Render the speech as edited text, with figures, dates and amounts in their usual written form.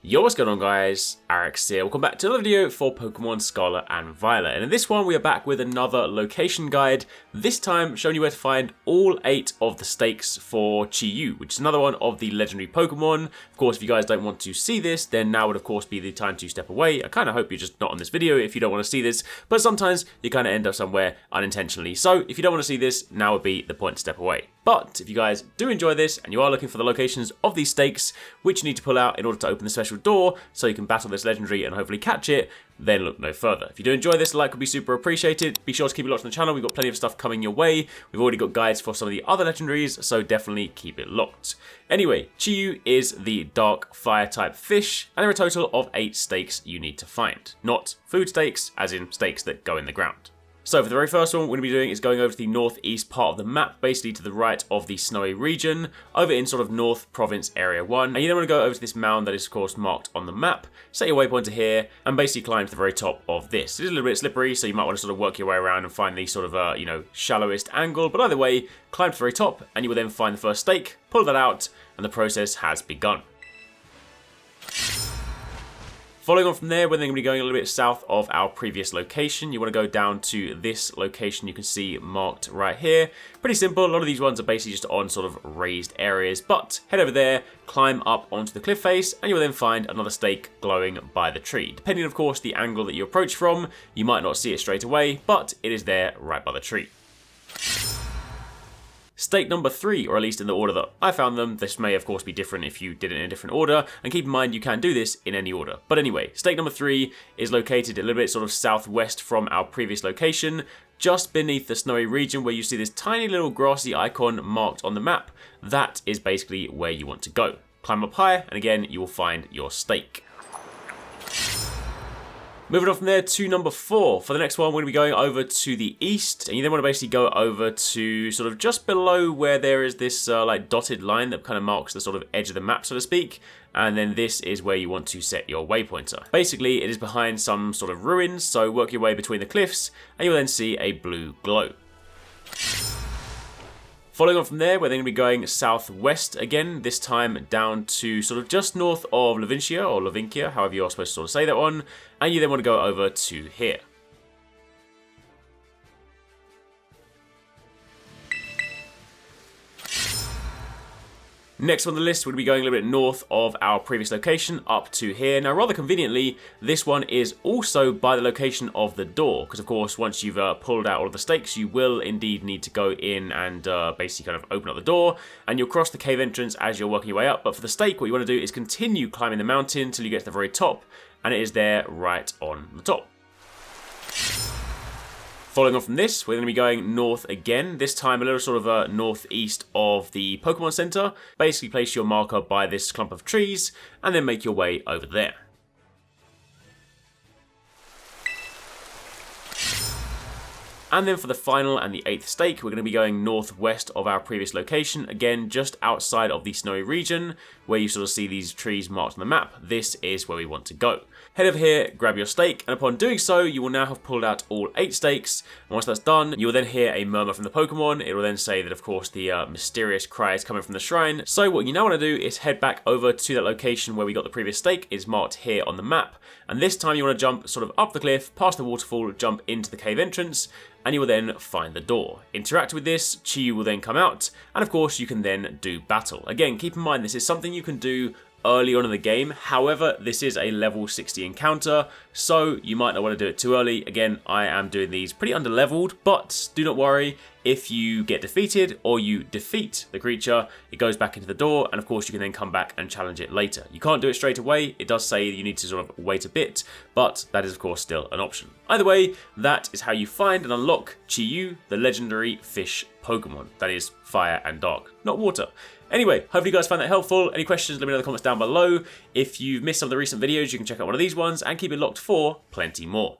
Yo, what's going on guys? HyperX here. Welcome back to another video for Pokemon Scarlet and Violet. And in this one we are back with another location guide, this time showing you where to find all 8 of the stakes for Chi-Yu, which is another one of the legendary Pokemon. Of course, if you guys don't want to see this, then now would of course be the time to step away. I kind of hope you're just not on this video if you don't want to see this, but sometimes you kind of end up somewhere unintentionally. So if you don't want to see this, now would be the point to step away. But if you guys do enjoy this and you are looking for the locations of these stakes, which you need to pull out in order to open the special door so you can battle this legendary and hopefully catch it, then look no further. If you do enjoy this, a like would be super appreciated. Be sure to keep it locked on the channel. We've got plenty of stuff coming your way. We've already got guides for some of the other legendaries, so definitely keep it locked. Anyway, Chi-Yu is the dark fire type fish, and there are a total of 8 stakes you need to find. Not food stakes, as in stakes that go in the ground. So for the very first one, what we're going to be doing is going over to the northeast part of the map, basically to the right of the snowy region, over in sort of North Province Area 1. And you then want to go over to this mound that is of course marked on the map, set your waypoint to here, and basically climb to the very top of this. It is a little bit slippery, so you might want to sort of work your way around and find the sort of, shallowest angle. But either way, climb to the very top, and you will then find the first stake, pull that out, and the process has begun. Following on from there, we're then going to be going a little bit south of our previous location. You want to go down to this location you can see marked right here. Pretty simple. A lot of these ones are basically just on sort of raised areas, but head over there, climb up onto the cliff face, and you will then find another stake glowing by the tree. Depending, of course, the angle that you approach from, you might not see it straight away, but it is there right by the tree. Stake number 3, or at least in the order that I found them. This may of course be different if you did it in a different order, and keep in mind you can do this in any order. But anyway, stake number 3 is located a little bit sort of southwest from our previous location, just beneath the snowy region where you see this tiny little grassy icon marked on the map. That is basically where you want to go. Climb up higher, and again you will find your stake. Moving on from there to number 4. For the next one, we're going to be going over to the east, and you then want to basically go over to sort of just below where there is this like dotted line that kind of marks the sort of edge of the map, so to speak. And then this is where you want to set your waypointer. Basically, it is behind some sort of ruins, so work your way between the cliffs, and you'll then see a blue glow. Following on from there, we're then going to be going southwest again, this time down to sort of just north of Levincia, or Levinkia, however you're supposed to sort of say that one, and you then want to go over to here. Next on the list, we're going to be going a little bit north of our previous location, up to here. Now, rather conveniently, this one is also by the location of the door, because of course, once you've pulled out all of the stakes, you will indeed need to go in and basically kind of open up the door, and you'll cross the cave entrance as you're working your way up. But for the stake, what you want to do is continue climbing the mountain until you get to the very top, and it is there right on the top. Following on from this, we're going to be going north again, this time a little sort of northeast of the Pokemon Center. Basically place your marker by this clump of trees, and then make your way over there. And then for the final and the 8th stake, we're going to be going northwest of our previous location, again just outside of the snowy region, where you sort of see these trees marked on the map. This is where we want to go. Head over here, grab your stake, and upon doing so, you will now have pulled out all 8 stakes. And once that's done, you will then hear a murmur from the Pokemon. It will then say that, of course, the mysterious cry is coming from the shrine. So what you now want to do is head back over to that location where we got the previous stake. It's marked here on the map. And this time you want to jump sort of up the cliff, past the waterfall, jump into the cave entrance, and you will then find the door. Interact with this, Chi-Yu will then come out, and of course you can then do battle. Again, keep in mind this is something you can do early on in the game. However, this is a level 60 encounter, so you might not want to do it too early. Again, I am doing these pretty under-leveled, but do not worry. If you get defeated or you defeat the creature, it goes back into the door, and of course you can then come back and challenge it later. You can't do it straight away. It does say you need to sort of wait a bit, but that is of course still an option. Either way, that is how you find and unlock Chi-Yu, the legendary fish Pokemon. That is fire and dark, not water. Anyway, hopefully you guys found that helpful. Any questions, let me know in the comments down below. If you've missed some of the recent videos, you can check out one of these ones and keep it locked for plenty more.